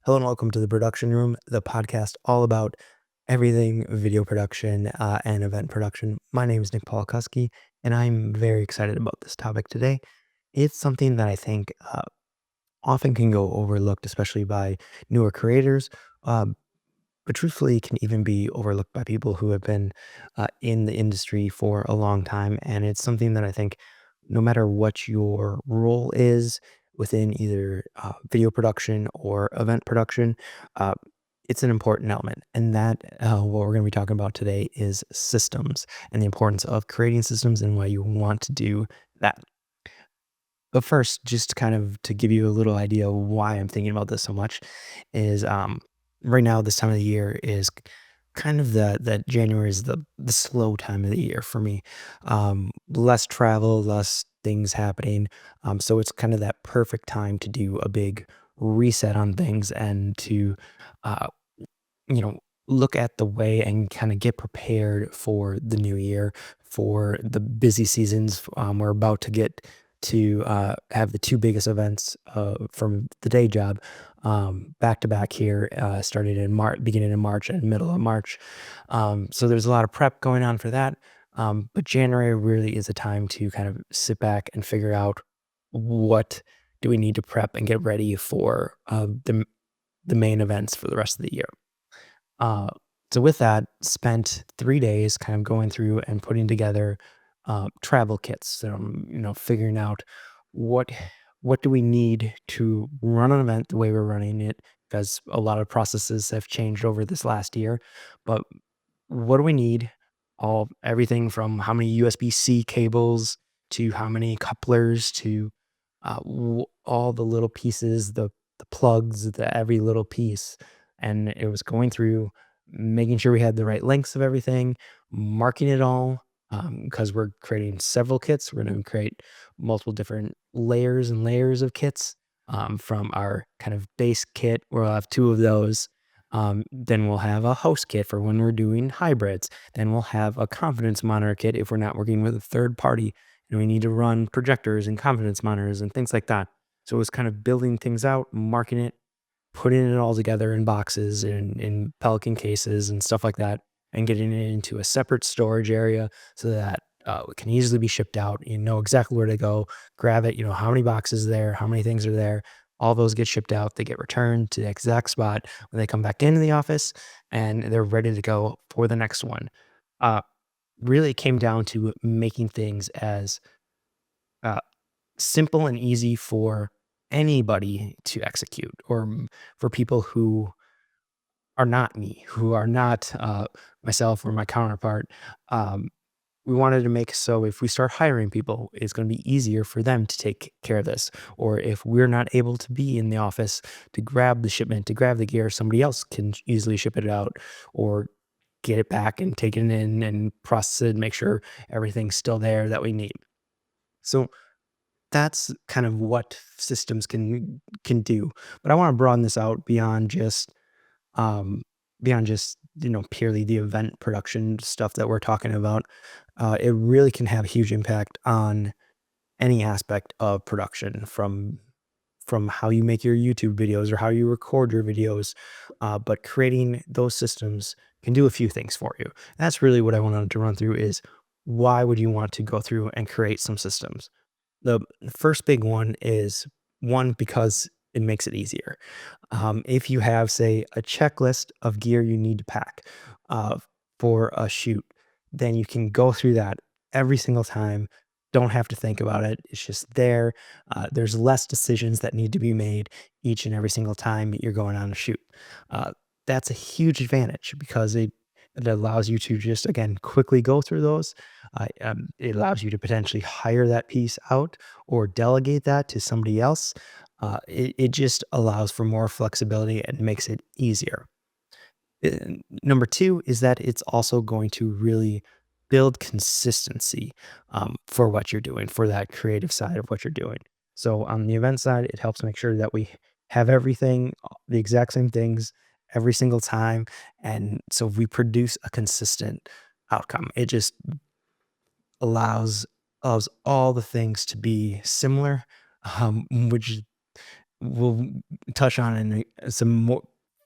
Hello and welcome to the Production Room, the podcast all about everything video production and event production. My name is Nick Palkowski, and I'm very excited about this topic today. It's something that I think often can go overlooked, especially by newer creators, uh, but truthfully can even be overlooked by people who have been in the industry for a long time. And it's something that I think no matter what your role is within either video production or event production, uh, it's an important element. And that what we're going to be talking about today is systems and the importance of creating systems and why you want to do that. But first, just kind of to give you a little idea of why I'm thinking about this so much is right now this time of the year is kind of that January is the slow time of the year for me. Less travel, less things happening. So it's kind of that perfect time to do a big reset on things and to uh, you know, look at the way and kind of get prepared for the new year, for the busy seasons. We're about to get to have the two biggest events from the day job back to back here, starting in March, beginning in March and middle of March. So there's a lot of prep going on for that. But January really is a time to kind of sit back and figure out what do we need to prep and get ready for the main events for the rest of the year. Uh, so with that, spent 3 days kind of going through and putting together travel kits. So figuring out what what do we need to run an event the way we're running it, because a lot of processes have changed over this last year. But what do we need? Everything from how many USB-C cables to how many couplers to all the little pieces, the plugs, every little piece. And it was going through, making sure we had the right lengths of everything, marking it all, because we're creating several kits. We're going to create multiple different layers and layers of kits, from our kind of base kit. We'll have two of those. Then we'll have a host kit for when we're doing hybrids. Then we'll have a confidence monitor kit if we're not working with a third party and we need to run projectors and confidence monitors and things like that. So it was kind of building things out, marking it, putting it all together in boxes and in Pelican cases and stuff like that, and getting it into a separate storage area so that it can easily be shipped out. You know exactly where to go, grab it. You know how many boxes are there, how many things are there. All those get shipped out. They get returned to the exact spot when they come back into the office, and they're ready to go for the next one. Uh, Really came down to making things as uh, simple and easy for anybody to execute, or for people who are not me, who are not myself or my counterpart. Um, we wanted to make so if we start hiring people, it's going to be easier for them to take care of this. Or if we're not able to be in the office to grab the shipment, to grab the gear, somebody else can easily ship it out or get it back and take it in and process it and make sure everything's still there that we need. So that's kind of what systems can do. But I want to broaden this out um beyond just purely the event production stuff that we're talking about. It really can have a huge impact on any aspect of production, from how you make your YouTube videos or how you record your videos. But creating those systems can do a few things for you. That's really what I wanted to run through is why would you want to go through and create some systems? The first big one is, one, because it makes it easier. If you have, say, a checklist of gear you need to pack uh, for a shoot, then you can go through that every single time. Don't have to think about it. It's just there. There's less decisions that need to be made each and every single time you're going on a shoot. Uh, that's a huge advantage because it allows you to just, again, quickly go through those. It allows you to potentially hire that piece out or delegate that to somebody else. It just allows for more flexibility and makes it easier. Number two is that it's also going to really build consistency for what you're doing, for that creative side of what you're doing. So on the event side, it helps make sure that we have everything, the exact same things every single time. And so we produce a consistent outcome. It just allows us all the things to be similar, which we'll touch on in some more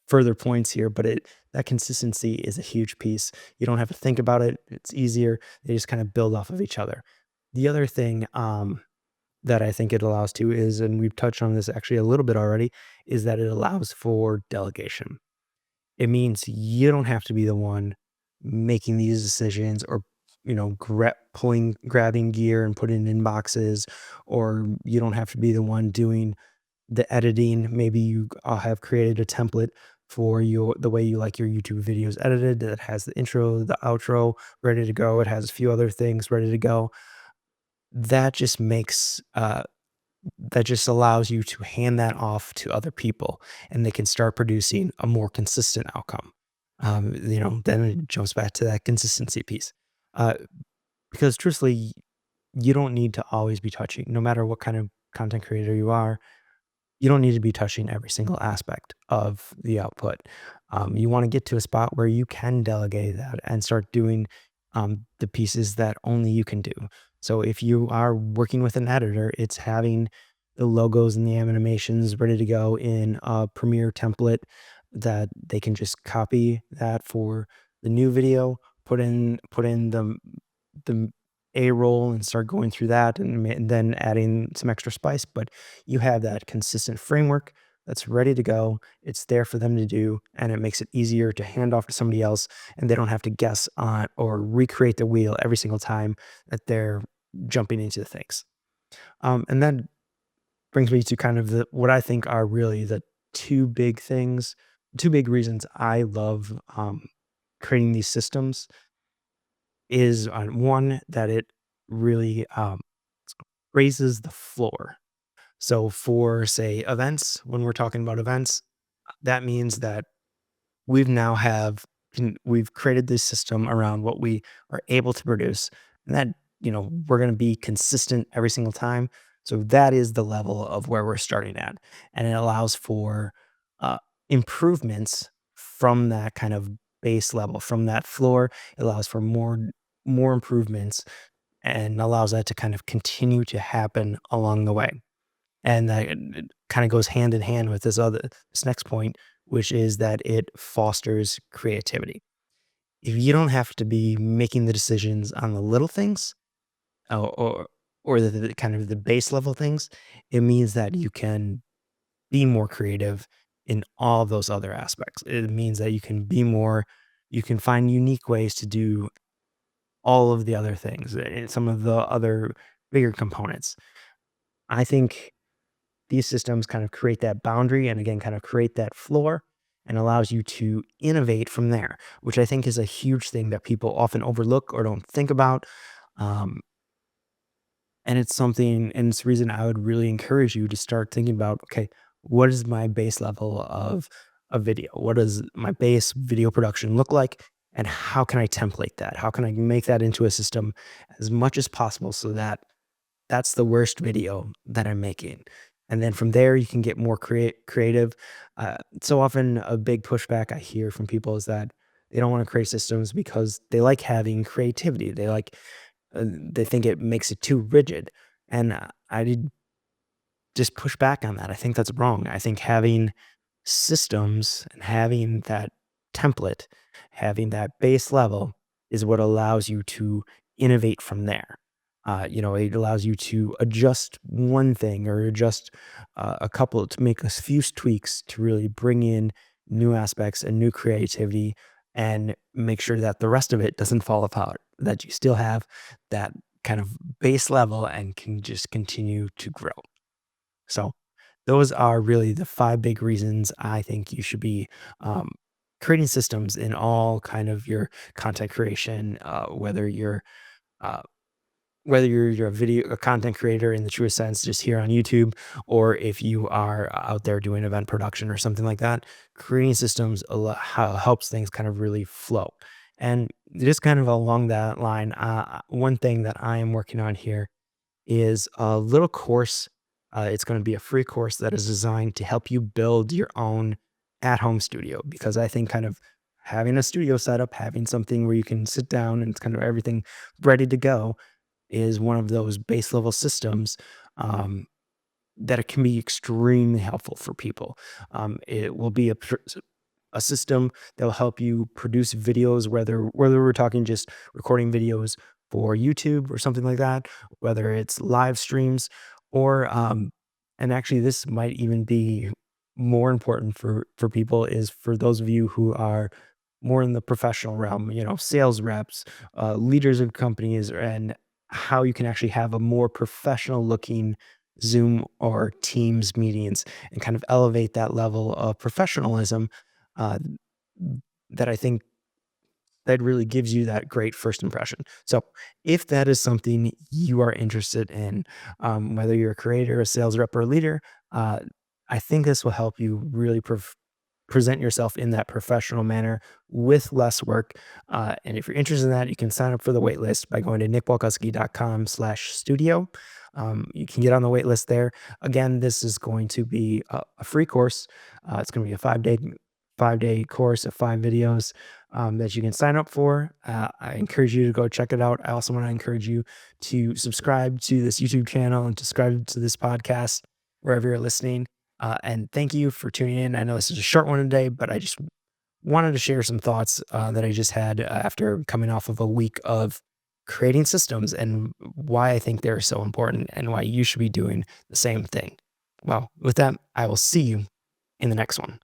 further points here, but that consistency is a huge piece. You don't have to think about it. It's easier. They just kind of build off of each other. The other thing that I think it allows to is, and we've touched on this actually a little bit already, is that it allows for delegation. It means you don't have to be the one making these decisions or, grabbing gear and putting it in boxes, or you don't have to be the one doing the editing. Maybe you have created a template for the way you like your YouTube videos edited that has the intro, the outro ready to go. It has a few other things ready to go. That just makes that just allows you to hand that off to other people, and they can start producing a more consistent outcome. Then it jumps back to that consistency piece. Uh, because truthfully, you don't need to always be touching, no matter what kind of content creator you are. You don't need to be touching every single aspect of the output. You want to get to a spot where you can delegate that and start doing the pieces that only you can do. So if you are working with an editor, it's having the logos and the animations ready to go in a Premiere template that they can just copy that for the new video, put in the A roll and start going through that, and then adding some extra spice. But you have that consistent framework that's ready to go. It's there for them to do, and it makes it easier to hand off to somebody else, and they don't have to guess on or recreate the wheel every single time that they're jumping into things. And that brings me to kind of what I think are really the two big things, two big reasons I love creating these systems is one that it really raises the floor. So for say events, when we're talking about events, that means that we've created this system around what we are able to produce, and that we're going to be consistent every single time. So that is the level of where we're starting at, and it allows for uh, improvements from that kind of base level, from that floor. It allows for more improvements and allows that to kind of continue to happen along the way. And that kind of goes hand in hand with this next point, which is that it fosters creativity. If you don't have to be making the decisions on the little things, or the kind of the base level things, it means that you can be more creative in all those other aspects. It means that you can find unique ways to do all of the other things and some of the other bigger components. I think these systems kind of create that boundary and again, kind of create that floor and allows you to innovate from there, which I think is a huge thing that people often overlook or don't think about. Um, and it's the reason I would really encourage you to start thinking about, okay, what is my base level of a video? What does my base video production look like? And how can I template that? How can I make that into a system as much as possible so that that's the worst video that I'm making. And then from there, you can get more creative. So often, a big pushback I hear from people is that they don't want to create systems because they like having creativity. They think it makes it too rigid. And I did just push back on that. I think that's wrong. I think having systems and having that template, having that base level is what allows you to innovate from there. It allows you to adjust one thing or adjust a couple to make a few tweaks to really bring in new aspects and new creativity and make sure that the rest of it doesn't fall apart, that you still have that kind of base level and can just continue to grow. So those are really the 5 big reasons I think you should be, um, creating systems in all kind of your content creation, uh, whether you're a content creator in the truest sense, just here on YouTube, or if you are out there doing event production or something like that, creating systems helps things kind of really flow. And just kind of along that line, one thing that I am working on here is a little course. It's going to be a free course that is designed to help you build your own at home studio because I think kind of having a studio setup, having something where you can sit down and it's kind of everything ready to go is one of those base level systems um, that it can be extremely helpful for people. It will be a system that will help you produce videos, whether we're talking just recording videos for YouTube or something like that, whether it's live streams or and actually this might even be more important for people is for those of you who are more in the professional realm, sales reps, leaders of companies, and how you can actually have a more professional looking Zoom or Teams meetings and kind of elevate that level of professionalism uh, that I think that really gives you that great first impression. So, if that is something you are interested in, whether you're a creator, a sales rep, or a leader, uh, I think this will help you really present yourself in that professional manner with less work. And if you're interested in that, you can sign up for the wait list by going to nickpalkowski.com/studio. You can get on the wait list there. Again, this is going to be a free course. It's going to be a 5-day course of 5 videos that you can sign up for. I encourage you to go check it out. I also want to encourage you to subscribe to this YouTube channel and subscribe to this podcast wherever you're listening. And thank you for tuning in. I know this is a short one today, but I just wanted to share some thoughts that I just had after coming off of a week of creating systems and why I think they're so important and why you should be doing the same thing. Well, with that, I will see you in the next one.